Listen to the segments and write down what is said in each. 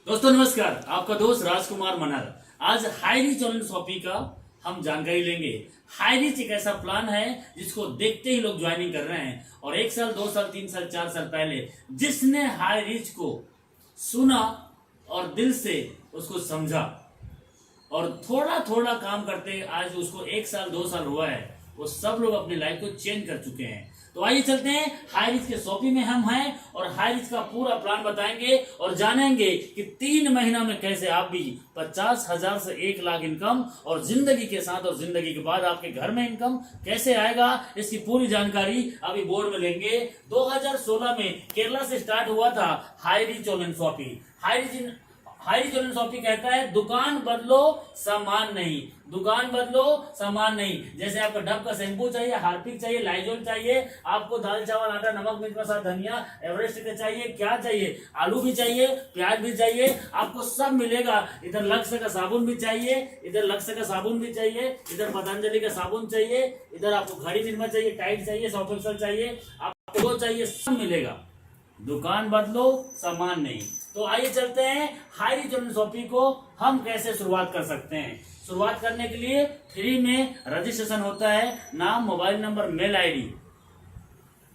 दोस्तों नमस्कार, आपका दोस्त राजकुमार मनहर। आज हाई रीच ऑनलाइन शॉपिंग का हम जानकारी लेंगे। हाई रीच एक ऐसा प्लान है जिसको देखते ही लोग ज्वाइनिंग कर रहे हैं और 1 साल 2 साल 3 साल 4 साल पहले जिसने हाई रीच को सुना और दिल से उसको समझा और थोड़ा थोड़ा काम करते आज उसको 1 साल 2 साल हुआ है, वो सब लोग अपनी लाइफ को चेंज कर चुके हैं। तो आइए चलते हैं हाई रिच के शॉपिंग में हम हैं और हाई रिच का पूरा प्लान बताएंगे और जानेंगे कि 3 महीना में कैसे आप भी 50,000 से 1 लाख इनकम और जिंदगी के साथ और जिंदगी के बाद आपके घर में इनकम कैसे आएगा, इसकी पूरी जानकारी अभी बोर्ड में लेंगे। 2016 में केरला से स्टार्ट हुआ था high rich online shopping. High rich online shopping कहता है दुकान बदलो सामान नहीं, दुकान बदलो सामान नहीं। जैसे आपको डब का शैम्पू चाहिए, हार्पिक चाहिए, लाइजोल चाहिए, आपको दाल चावल आटा नमक मिर्च मसाला धनिया एवरेस्ट का चाहिए, क्या चाहिए, आलू भी चाहिए, प्याज भी चाहिए, आपको सब मिलेगा। इधर लक्स का साबुन भी चाहिए, इधर लक्स का साबुन भी चाहिए, इधर पतंजलि का साबुन चाहिए, इधर आपको घड़ी निर्मा चाहिए, टाइट चाहिए, सर्फ एक्सेल चाहिए, आपको वो चाहिए, सब मिलेगा। दुकान बदलो सामान नहीं। तो आइए चलते हैं हाई रिच ऑनलाइन शॉपिंग को हम कैसे शुरुआत कर सकते हैं। शुरुआत करने के लिए फ्री में रजिस्ट्रेशन होता है, नाम, मोबाइल नंबर, मेल आईडी,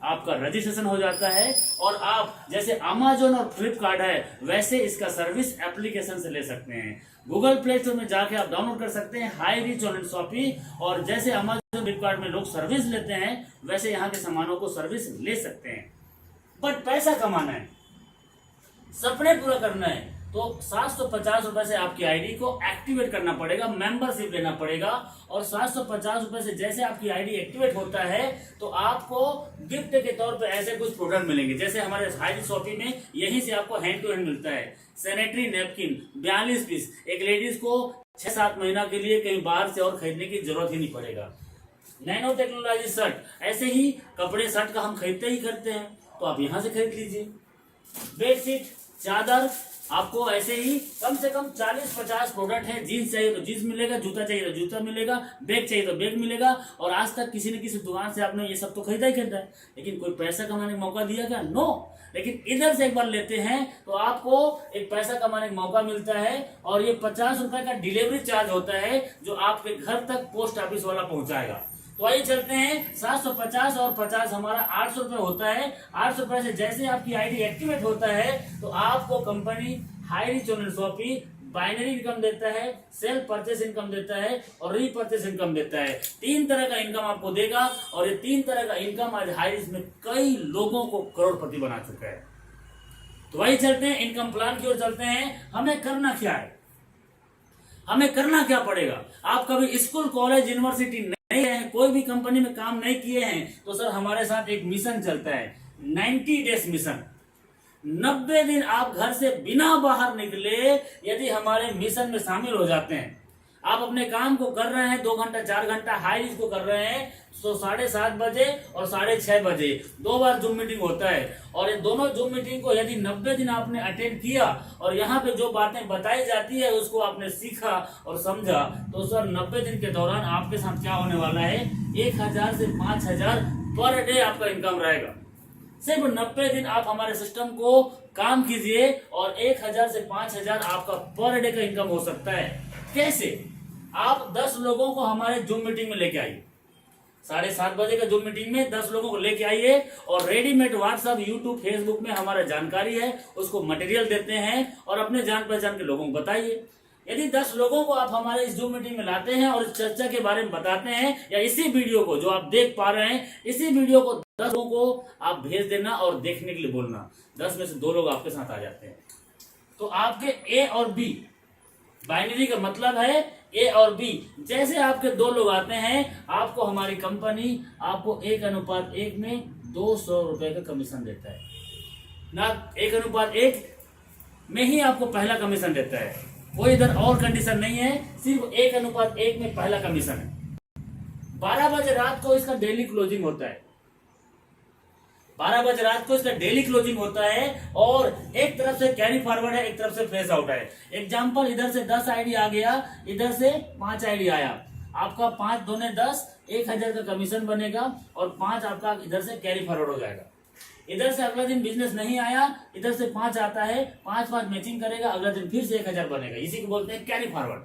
आपका रजिस्ट्रेशन हो जाता है और आप जैसे अमेजोन और फ्लिपकार्ट है वैसे इसका सर्विस एप्लीकेशन से ले सकते हैं। गूगल प्ले स्टोर में जाके आप डाउनलोड कर सकते हैं हाई रिच ऑनलाइन शॉपिंग और जैसे अमेजोन फ्लिपकार्ट में लोग सर्विस लेते हैं वैसे यहाँ के सामानों को सर्विस ले सकते हैं। बट पैसा कमाना है, सपने पूरा करना है तो 750 रुपए से आपकी आईडी को एक्टिवेट करना पड़ेगा, मेंबरशिप लेना पड़ेगा और 750 रुपए से जैसे आपकी आईडी एक्टिवेट होता है तो आपको गिफ्ट के तौर पे ऐसे कुछ प्रोडक्ट मिलेंगे। जैसे हमारे हाई रिच शॉपिंग में यहीं से आपको हैंड टू हैंड मिलता है सैनिटरी नैपकिन 42 पीस। एक लेडीज को 6-7 महीना के लिए कहीं बाहर से और खरीदने की जरूरत ही नहीं पड़ेगा। नैनो टेक्नोलॉजी शर्ट, ऐसे ही कपड़े शर्ट का हम खरीदते ही करते हैं तो आप यहां से खरीद लीजिए। बेडशीट, चादर, आपको ऐसे ही कम से कम 40-50 प्रोडक्ट है। जीन्स चाहिए तो जीन्स मिलेगा, जूता चाहिए तो जूता मिलेगा, बैग चाहिए तो बैग मिलेगा। और आज तक किसी न किसी दुकान से आपने ये सब तो खरीदा ही खरीदा है, लेकिन कोई पैसा कमाने का मौका दिया क्या? नो। लेकिन इधर से एक बार लेते हैं तो आपको एक पैसा कमाने का मौका मिलता है और ये 50 रुपए का डिलीवरी चार्ज होता है जो आपके घर तक पोस्ट ऑफिस वाला पहुंचाएगा। तो आइए चलते हैं 750 और 50 हमारा 800 रुपए होता है। 800 रुपए से जैसे आपकी आईडी एक्टिवेट होता है तो आपको company high rich online shopping binary income देता है, सेल्फ परचेस इनकम देता है और रीपरचेस इनकम देता है। 3 तरह का इनकम आपको देगा और ये 3 तरह का इनकम आज हाई रिच में कई लोगों को करोड़पति बना चुका है। तो आइए चलते हैं इनकम प्लान की ओर चलते हैं। हमें करना क्या है, हमें करना क्या पड़ेगा। आप कभी स्कूल कॉलेज यूनिवर्सिटी नहीं गए हैं, कोई भी कंपनी में काम नहीं किए हैं तो सर हमारे साथ एक मिशन चलता है 90 डेज मिशन। 90 दिन आप घर से बिना बाहर निकले यदि हमारे मिशन में शामिल हो जाते हैं, आप अपने काम को कर रहे हैं 2 घंटा 4 घंटा हाई रिच को कर रहे हैं तो 7:30 बजे और 6:30 बजे 2 बार जूम मीटिंग होता है और ये दोनों जूम मीटिंग को यदि 90 दिन आपने अटेंड किया और यहाँ पे जो बातें बताई जाती है उसको आपने सीखा और समझा तो सर 90 दिन के दौरान आपके साथ क्या होने वाला है, 1000 से 5000 पर डे आपका इनकम रहेगा। सिर्फ 90 दिन आप हमारे सिस्टम को काम कीजिए और 1000 से 5000 आपका पर डे का इनकम हो सकता है। कैसे? आप 10 लोगों को हमारे जूम मीटिंग में लेके आइए, 7:30 बजे का जूम मीटिंग में 10 लोगों को लेके आइए और रेडीमेड व्हाट्सएप, यूट्यूब, फेसबुक में हमारा जानकारी है उसको मटेरियल देते हैं और अपने जान पहचान के लोगों को बताइए। यदि 10 लोगों को आप हमारे इस जूम मीटिंग में लाते हैं और इस चर्चा के बारे में बताते हैं या इसी वीडियो को जो आप देख पा रहे हैं इसी वीडियो को 10 लोगों को आप भेज देना और देखने के लिए बोलना, 10 में से 2 लोग आपके साथ आ जाते हैं तो आपके ए और बी, बाइनरी का मतलब है ए और बी, जैसे आपके 2 लोग आते हैं आपको हमारी कंपनी आपको 1:1 में 200 रुपए का कमीशन देता है ना। 1:1 में ही आपको पहला कमीशन देता है, कोई इधर और कंडीशन नहीं है, सिर्फ 1:1 में पहला कमीशन है। 12 बजे रात को इसका डेली क्लोजिंग होता है, 12 बजे रात को इसका डेली क्लोजिंग होता है और एक तरफ से कैरी फॉरवर्ड है, एक तरफ से फ्रेश आउट है। एग्जांपल, इधर से 10 आईडी आ गया, इधर से 5 आईडी आया, आपका 5 दूने 10, 1000 का कमीशन बनेगा और 5 आपका इधर से कैरी फॉरवर्ड हो जाएगा। इधर से अगला दिन बिजनेस नहीं आया, इधर से 5 आता है, 5 मैचिंग करेगा, अगला दिन फिर से 1000 बनेगा। इसी को बोलते हैं carry forward.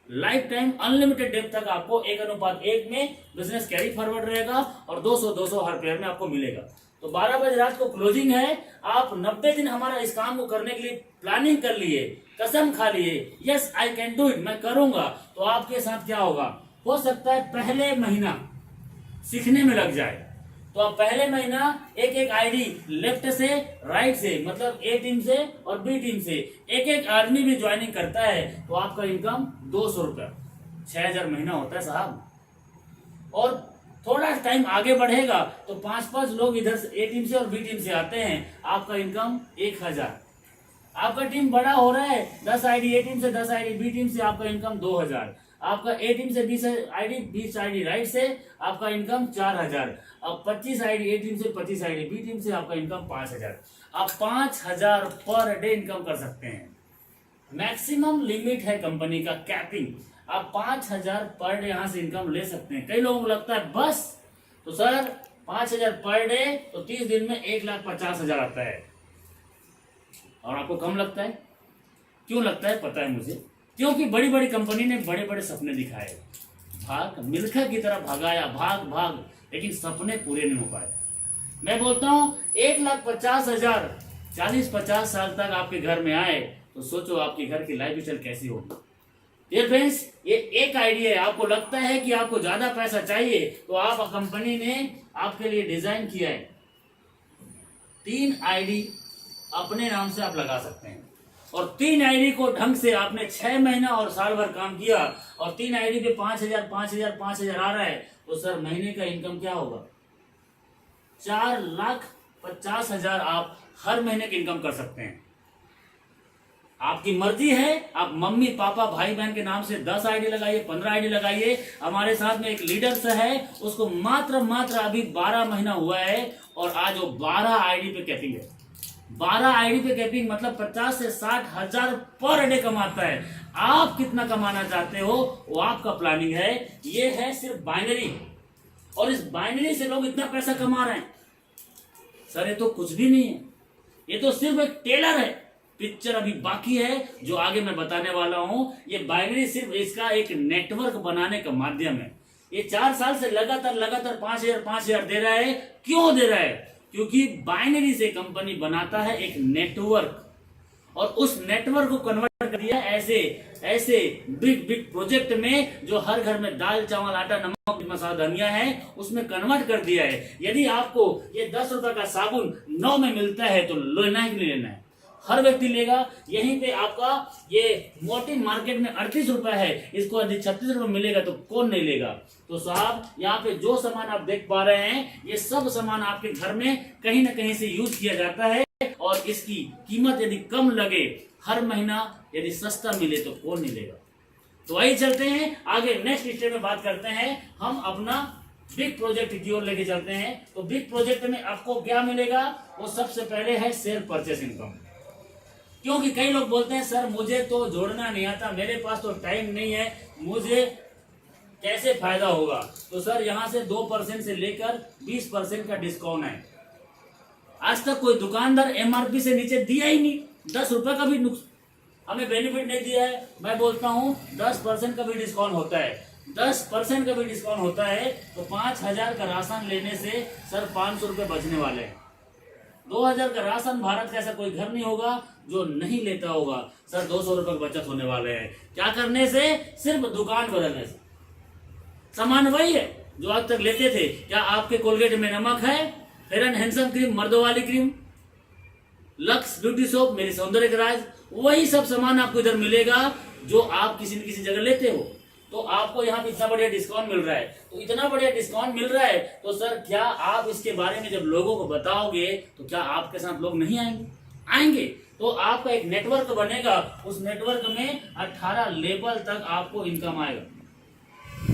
Lifetime unlimited डेप तक आपको 1:1 में बिजनेस कैरी फॉरवर्ड रहेगा और 200 हर पेयर में आपको मिलेगा। तो 12 बजे रात को क्लोजिंग है। आप 90 दिन हमारा इस काम को करने के लिए प्लानिंग कर लिए, कसम खा लिए, yes I can do it, मैं करूंगा। तो आपके साथ क्या होगा, हो सकता है पहले महीना सीखने में लग जाए। तो आप पहले महीना एक आईडी लेफ्ट से राइट से, मतलब ए टीम से और बी टीम से एक आदमी भी ज्वाइनिंग करता है तो आपका इनकम 200 रुपया, 6000 महीना होता है साहब। और थोड़ा टाइम आगे बढ़ेगा तो 5 लोग इधर से ए टीम से और बी टीम से आते हैं, आपका इनकम 1000। आपका टीम बड़ा हो रहा है, 10 आईडी ए टीम से, 10 आईडी बी टीम से, आपका इनकम 2000। आपका ए टीम से 20 आईडी राइट से, आपका इनकम 4000। अब 25 आईडी ए टीम से, 25 आईडी बी टीम से, आपका इनकम 5000। आप 5000 पर डे इनकम कर सकते हैं। मैक्सिमम लिमिट है कंपनी का कैपिंग, आप 5000 पर डे यहां से इनकम ले सकते हैं। कई लोगों को लगता है बस, तो सर 5000 पर डे तो 30 दिन में 1,50,000 आता है। और आपको कम लगता है, क्यों लगता है पता है मुझे, क्योंकि बड़ी बड़ी कंपनी ने बड़े बड़े सपने दिखाए, भाग मिल्खा की तरह भगाया, भाग, लेकिन सपने पूरे नहीं हो पाए। मैं बोलता हूं 1,50,000 40-50 साल तक आपके घर में आए तो सोचो आपके घर की लाइफ स्टाइल कैसी होगी। ये फ्रेंड्स, ये एक आइडिया है। आपको लगता है कि आपको ज्यादा पैसा चाहिए तो आप कंपनी ने आपके लिए डिजाइन किया है, 3 आईडी अपने नाम से आप लगा सकते हैं। और 3 आईडी को ढंग से आपने 6 महीना और साल भर काम किया और 3 आईडी पे 5,000 आ रहा है तो सर महीने का इनकम क्या होगा, 4,50,000 आप हर महीने की इनकम कर सकते हैं। आपकी मर्जी है, आप मम्मी पापा भाई बहन के नाम से 10 आईडी लगाइए, 15 आईडी लगाइए। हमारे साथ में एक लीडर से है, उसको मात्र अभी 12 महीना हुआ है और आज वो 12 आईडी पे कैपिंग है। 12 आईडी पे कैपिंग मतलब 50 से 60,000 पर डे कमाता है। आप कितना कमाना चाहते हो वो आपका प्लानिंग है। ये है सिर्फ बाइनरी, और इस बाइनरी से लोग इतना पैसा कमा रहे हैं। सर ये तो कुछ भी नहीं है, ये तो सिर्फ एक टेलर है। पिक्चर अभी बाकी है जो आगे मैं बताने वाला हूं। ये बाइनरी सिर्फ इसका एक नेटवर्क बनाने का माध्यम है। ये 4 साल से लगातार 5,000 दे रहा है। क्यों दे रहा है, क्योंकि बाइनरी से कंपनी बनाता है एक नेटवर्क, और उस नेटवर्क को कन्वर्ट कर दिया ऐसे बिग प्रोजेक्ट में, जो हर घर में दाल चावल आटा नमक मसाला धनिया है उसमें कन्वर्ट कर दिया है। यदि आपको ये 10 रुपए का साबुन 9 में मिलता है तो लेना ही नहीं लेना है, हर व्यक्ति लेगा। यहीं पे आपका ये मोटी मार्केट में 38 रुपए है, इसको यदि 36 रुपए मिलेगा तो कौन नहीं लेगा। तो साहब यहाँ पे जो सामान आप देख पा रहे हैं ये सब सामान आपके घर में कहीं ना कहीं से यूज किया जाता है, और इसकी कीमत यदि कम लगे, हर महीना यदि सस्ता मिले तो कौन नहीं लेगा। तो वही चलते हैं आगे, नेक्स्ट स्टेप में बात करते हैं। हम अपना बिग प्रोजेक्ट की ओर लेके चलते हैं। तो बिग प्रोजेक्ट में आपको क्या मिलेगा, वो सबसे पहले है सेल परचेस इनकम। क्योंकि कई लोग बोलते हैं सर मुझे तो जोड़ना नहीं आता, मेरे पास तो टाइम नहीं है, मुझे कैसे फायदा होगा। तो सर यहाँ से 2% से लेकर 20% का डिस्काउंट है। आज तक कोई दुकानदार एमआरपी से नीचे दिया ही नहीं, 10 रुपए का भी हमें बेनिफिट नहीं दिया है। मैं बोलता हूँ 10% का भी डिस्काउंट होता है, 10% का भी डिस्काउंट होता है। तो 5,000 का राशन लेने से सर 500 रुपए बचने वाले हैं। 2,000 का राशन, भारत का ऐसा कोई घर नहीं होगा जो नहीं लेता होगा। सर 200 रुपए की बचत होने वाले हैं। क्या करने से, सिर्फ दुकान बदलने से। सामान वही है जो आज तक लेते थे। क्या आपके कोलगेट में नमक है, फेयर एंड हैंडसम क्रीम, मर्दों वाली क्रीम, लक्स ब्यूटी सोप, मेरी सौंदर्य का राज, वही सब सामान आपको इधर मिलेगा जो आप किसी न किसी जगह लेते हो। तो आपको यहाँ पे इतना बढ़िया डिस्काउंट मिल रहा है। तो इतना बढ़िया डिस्काउंट मिल रहा है तो सर क्या आप इसके बारे में जब लोगों को बताओगे तो क्या आपके साथ लोग नहीं आएंगे। तो आपका एक नेटवर्क बनेगा, उस नेटवर्क में 18 लेवल तक आपको इनकम आएगा।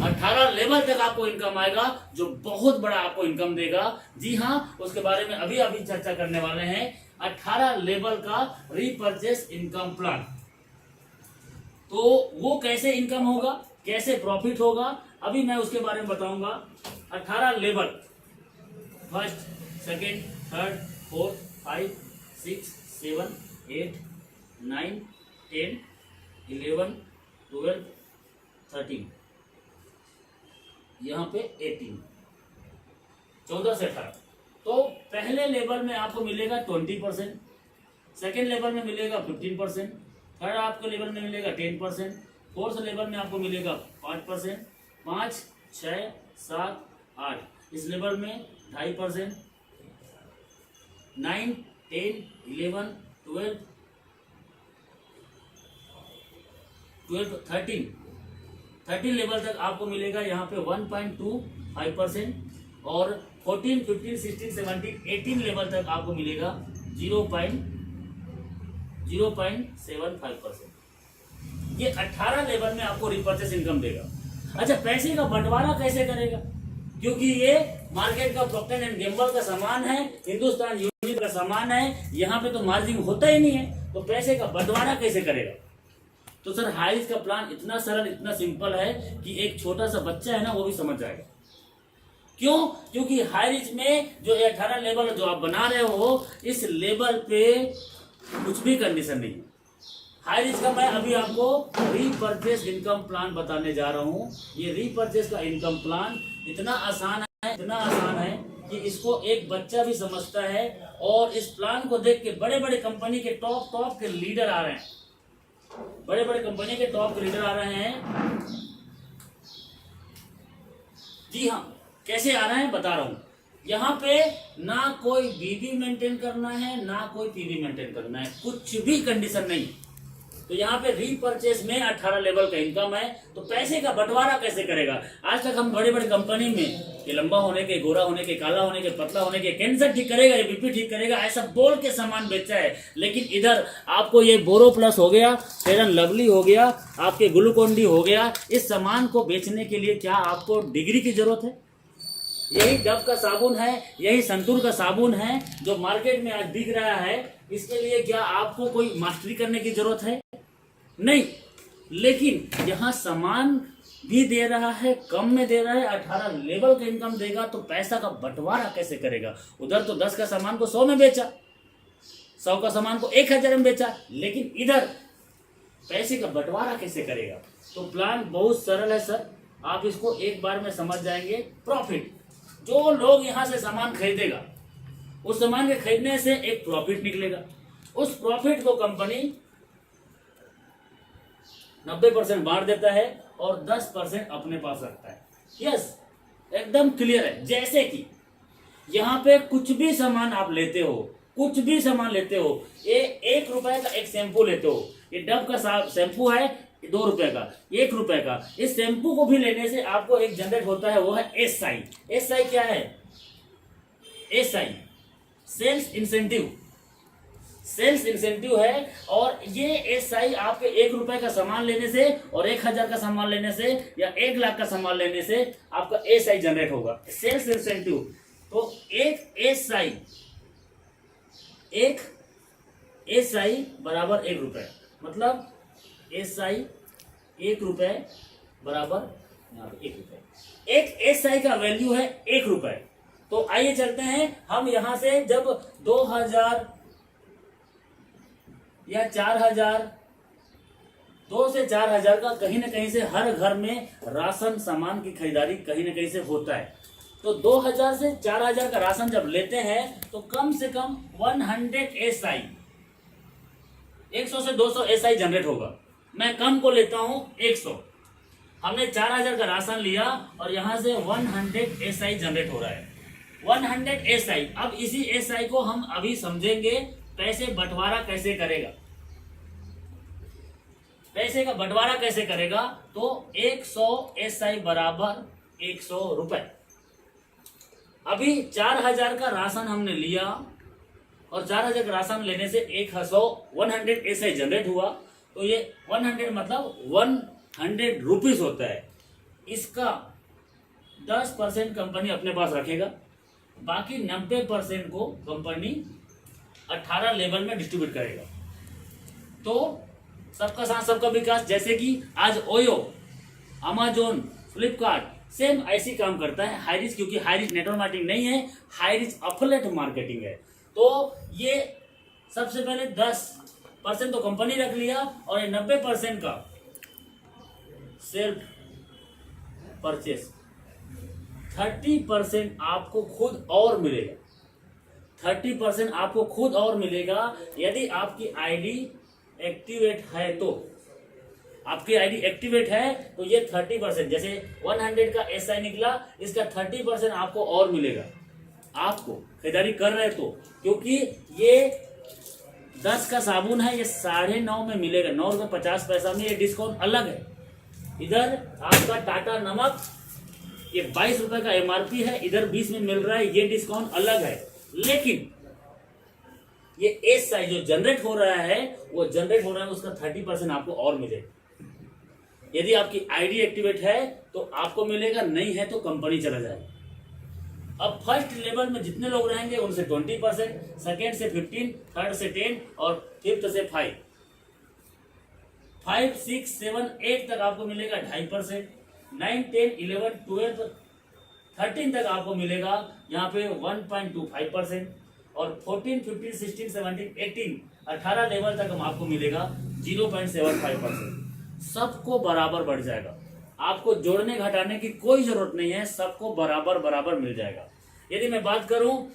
18 लेवल तक आपको इनकम आएगा, जो बहुत बड़ा आपको इनकम देगा। जी हाँ, उसके बारे में अभी चर्चा करने वाले हैं। 18 लेवल का रीपर्चेस इनकम प्लान। तो वो कैसे इनकम होगा, कैसे प्रॉफिट होगा, अभी मैं उसके बारे में बताऊंगा। 18 level, first, second, third, fourth, 5, 6, 7, 8, 9, 10, 11, 12, 13, यहाँ पे 18, 14 से 18। तो पहले लेवल में आपको मिलेगा 20%, सेकेंड लेवल में मिलेगा 15%, थर्ड आपको लेवल में मिलेगा 10%, फोर्थ लेवल में आपको मिलेगा 5%, 5, 6, 7, 8 इस लेवल में 2.5%, 9, 10, 11, 12, 13 लेवल तक आपको मिलेगा यहाँ पे 1.25%, और 14, 15, 16, 17, 18 लेवल तक आपको मिलेगा 0.75%। ये 18 लेवल में आपको रिपर्चेस इनकम देगा। अच्छा, पैसे का बंटवारा कैसे करेगा? क्योंकि ये मार्केट का प्रॉक्टर एंड गैम्बल का सामान है, हिंदुस्तान यूनिवर्सल का सामान है, यहाँ पे तो मार्जिन होता ही नहीं है, तो पैसे का बंटवारा कैसे करेगा? तो सर हाईरिस्क का प्लान इतना सरल, इतना सिंपल है कि एक छोटा सा बच्चा है ना वो भी समझ जाएगा। क्यों? क्योंकि हाईरिस्क में जो 18 लेवल जो आप बना रहे हो, इस लेवल पे कुछ भी कंडीशन नहीं है। हाईरिस्क का मैं अभी आपको रीपर्चेस इनकम प्लान बताने जा रहा हूँ। ये रीपर्चेस का इनकम प्लान इतना आसान है कि इसको एक बच्चा भी समझता है, और इस प्लान को देख के बड़े बड़े कंपनी के टॉप के लीडर आ रहे हैं, बड़े कंपनी के टॉप लीडर आ रहे हैं। जी हाँ, कैसे आ रहे हैं बता रहा हूं। यहाँ पे ना कोई बीबी मेंटेन करना है, ना कोई पीबी मेंटेन करना है, कुछ भी कंडीशन नहीं। तो यहाँ पे रीपर्चेस में 18 लेवल का इनकम है, तो पैसे का बंटवारा कैसे करेगा? आज तक हम बड़े बड़े कंपनी में ये लंबा होने के, गोरा होने के, काला होने के, पतला होने के, कैंसर ठीक करेगा, ये बीपी ठीक करेगा, ऐसा बोल के सामान बेचा है। लेकिन इधर आपको ये बोरो प्लस हो गया, फेयर एंड लवली हो गया, आपके ग्लूकोन डी हो गया, इस सामान को बेचने के लिए क्या आपको डिग्री की जरूरत है? यही डव का साबुन है, यही संतूर का साबुन है जो मार्केट में आज बिक रहा है, इसके लिए क्या आपको कोई मास्टरी करने की जरूरत है? नहीं। लेकिन यहाँ सामान भी दे रहा है, कम में दे रहा है, 18 लेवल का इनकम देगा, तो पैसा का बंटवारा कैसे करेगा? उधर तो 10 का सामान को 100 में बेचा, 100 का सामान को 1000 में बेचा, लेकिन इधर पैसे का बंटवारा कैसे करेगा? तो प्लान बहुत सरल है सर, आप इसको एक बार में समझ जाएंगे। प्रॉफिट, जो लोग यहाँ से सामान खरीदेगा, उस सामान के खरीदने से एक प्रॉफिट निकलेगा, उस प्रॉफिट को कंपनी 90% बांट देता है और 10% अपने पास रखता है। यस, एकदम क्लियर है। जैसे कि यहाँ पे कुछ भी सामान आप लेते हो, कुछ भी सामान लेते हो, ये 1 रुपए का एक शैम्पू लेते हो, ये डव का शैम्पू है 2 रुपए का, 1 रुपए का, इस शैम्पू को भी लेने से आपको एक जनरेट होता है, वो है SI। SI क्या है? SI sales incentive, sales incentive है। और ये SI आपके 1 रुपए का सामान लेने से और 1000 का सामान लेने से या 1 लाख का सामान लेने से आपका SI जनरेट होगा, सेल्स इंसेंटिव। तो एक SI बराबर 1 रुपए, मतलब SI 1 रुपए बराबर यहाँ पे 1 रुपए। एक SI का वैल्यू है 1 रुपए। तो आइए चलते हैं हम यहाँ से, जब 2000 या 4000, 2 से 4000 का कहीं ना कहीं से हर घर में राशन सामान की खरीदारी कहीं ना कहीं से होता है। तो 2000 से 4000 का राशन जब लेते हैं तो कम से कम 100 SI, 100 से 200 SI जनरेट होगा। मैं कम को लेता हूं 100। हमने 4000 का राशन लिया और यहां से 100 SI जनरेट हो रहा है, 100 SI। अब इसी SI को हम अभी समझेंगे पैसे बंटवारा कैसे करेगा। पैसे का बंटवारा कैसे करेगा? तो 100 SI बराबर 100 रुपए। अभी 4000 का राशन हमने लिया और 4000 का राशन लेने से 100 SI जनरेट हुआ, तो ये 100 मतलब 100 रुपीज होता है। इसका 10% कंपनी अपने पास रखेगा, बाकी 90% को कंपनी 18 लेवल में डिस्ट्रीब्यूट करेगा। तो सबका साथ सबका विकास, जैसे कि आज ओयो, अमेजोन, फ्लिपकार्ट सेम ऐसी काम करता है हाईरिच, क्योंकि हाईरिच नेटवर्क मार्केटिंग नहीं है, हाईरिच अफिलिएट मार्केटिंग है। तो ये सबसे पहले 10% तो कंपनी रख लिया और ये 90% का सेल्फ परचेस, 30% आपको खुद और मिलेगा। 30% आपको खुद और मिलेगा यदि आपकी आईडी एक्टिवेट है। तो आपकी आईडी एक्टिवेट है तो ये 30%, जैसे 100 का एसआई निकला, इसका 30% आपको और मिलेगा, आपको खरीदारी कर रहे तो। क्योंकि ये 10 का साबुन है, ये 9.5 में मिलेगा, 9 रुपये 50 पैसा में, ये डिस्काउंट अलग है। इधर आपका टाटा नमक ये 22 रुपए का एमआरपी है, इधर 20 में मिल रहा है, ये डिस्काउंट अलग है। लेकिन ये एसआई जो जनरेट हो रहा है, वो जनरेट हो रहा है, उसका 30% आपको और मिलेगा। यदि आपकी आईडी एक्टिवेट है तो आपको मिलेगा, नहीं है तो कंपनी चला जाएगा। अब फर्स्ट लेवल में जितने लोग रहेंगे उनसे 20%, सेकेंड से 15, थर्ड से 10 और फिफ्थ से 5, 6, 7, 8 तक आपको मिलेगा 2.5%, 9, 10, 11, 12, 13 तक आपको मिलेगा यहाँ पे 1.25%, और 14, 15, 16, 17, 18, 18 लेवल तक हम आपको मिलेगा 0.75%। सबको बराबर बढ़ जाएगा, आपको जोड़ने घटाने की कोई जरूरत नहीं है, सबको बराबर बराबर मिल जाएगा। यदि मैं बात करूं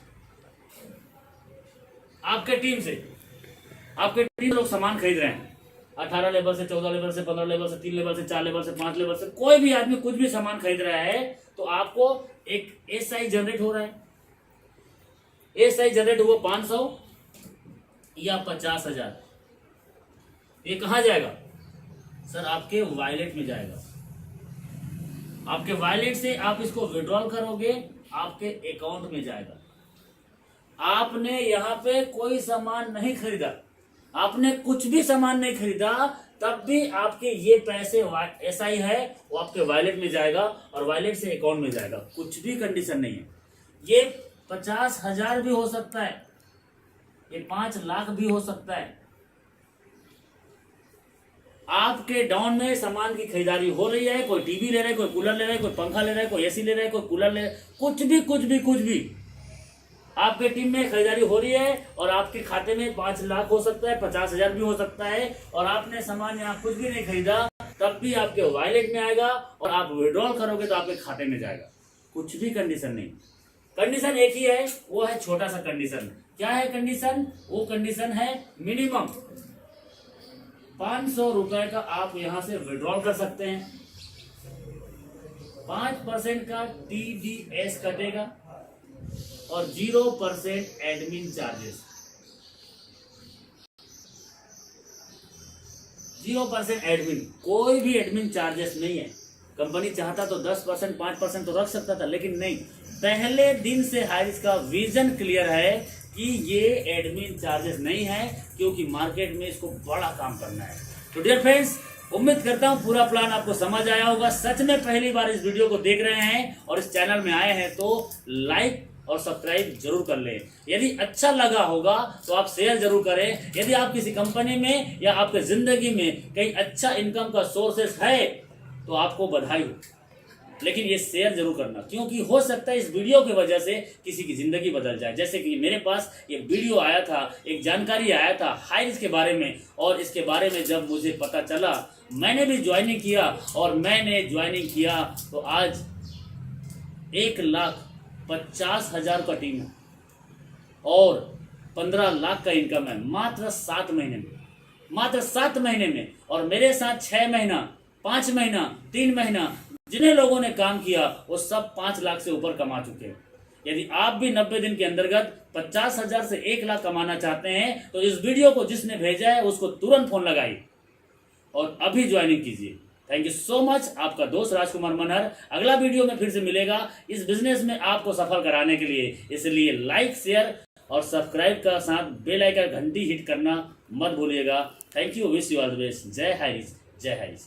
आपके टीम से, आपके टीम लोग सामान खरीद रहे हैं 18 लेवल से, 14 लेवल से, 15 लेवल से, 3 लेवल से, 4 लेवल से, 5 लेवल से, कोई भी आदमी कुछ भी सामान खरीद रहा है तो आपको एक एसआई जनरेट हो रहा है। एसआई जनरेट हुआ 500 या 50,000, ये कहां जाएगा सर? आपके वॉलेट में जाएगा। आपके वॉलेट से आप इसको विड्रॉल करोगे, आपके अकाउंट में जाएगा। आपने यहाँ पे कोई सामान नहीं खरीदा, आपने कुछ भी सामान नहीं खरीदा, तब भी आपके ये पैसे एसआई है वो आपके वॉलेट में जाएगा और वॉलेट से अकाउंट में जाएगा। कुछ भी कंडीशन नहीं है। ये 50,000 भी हो सकता है, ये 5 लाख भी हो सकता है। आपके डाउन में सामान की खरीदारी हो रही है, कोई टीवी ले रहा है, कोई कूलर ले रहा है, कोई पंखा ले रहा है, कोई एसी ले रहा है, कोई कूलर ले रहा है, कुछ भी आपके टीम में खरीदारी हो रही है और आपके खाते में 5 लाख हो सकता है, 50,000 भी हो सकता है, और आपने सामान यहाँ कुछ भी नहीं खरीदा, तब भी आपके वॉलेट में आएगा और आप विड्रॉल करोगे तो आपके खाते में जाएगा। कुछ भी कंडीशन नहीं, कंडीशन एक ही है, वो है छोटा सा कंडीशन। क्या है कंडीशन? वो कंडीशन है मिनिमम 500 रुपए का आप यहां से विड्रॉल कर सकते हैं। 5% का टीडीएस कटेगा और 0% एडमिन चार्जेस। 0% एडमिन, कोई भी एडमिन चार्जेस नहीं है। कंपनी चाहता तो 10%, 5% तो रख सकता था, लेकिन नहीं। पहले दिन से हाईरिच का विजन क्लियर है कि ये एडमिन चार्जेस नहीं है, क्योंकि मार्केट में इसको बड़ा काम करना है। तो डियर फ्रेंड्स, उम्मीद करता हूं पूरा प्लान आपको समझ आया होगा। सच में पहली बार इस वीडियो को देख रहे हैं और इस चैनल में आए हैं तो लाइक और सब्सक्राइब जरूर कर लें। यदि अच्छा लगा होगा तो आप शेयर जरूर करें। यदि आप किसी कंपनी में या आपके जिंदगी में कहीं अच्छा इनकम का सोर्सेस है तो आपको बधाई हो, लेकिन ये शेयर जरूर करना, क्योंकि हो सकता है इस वीडियो की वजह से किसी की जिंदगी बदल जाए। जैसे कि मेरे पास ये वीडियो आया था, एक जानकारी आया था हाईरिच के बारे में, और इसके बारे में जब मुझे पता चला मैंने भी ज्वाइनिंग किया, और मैंने ज्वाइनिंग किया तो आज 1,50,000 का टीम है और 15 लाख का इनकम है मात्र 7 महीने में, मात्र 7 महीने में। और मेरे साथ 6 महीना, 5 महीना, 3 महीना जिन्हें लोगों ने काम किया वो सब 5 लाख से ऊपर कमा चुके हैं। यदि आप भी 90 दिन के अंतर्गत 50,000 से 1 लाख कमाना चाहते हैं तो इस वीडियो को जिसने भेजा है उसको तुरंत फोन लगाइए और अभी ज्वाइनिंग कीजिए। Thank you so much. आपका दोस्त राजकुमार मनहर अगला वीडियो में फिर से मिलेगा इस बिजनेस में आपको सफल कराने के लिए। इसलिए लाइक, शेयर और सब्सक्राइब का साथ बेल आइकन घंटी हिट करना मत भूलिएगा। Thank you, wish you all the best. जय हाईरिच, जय हाईरिच।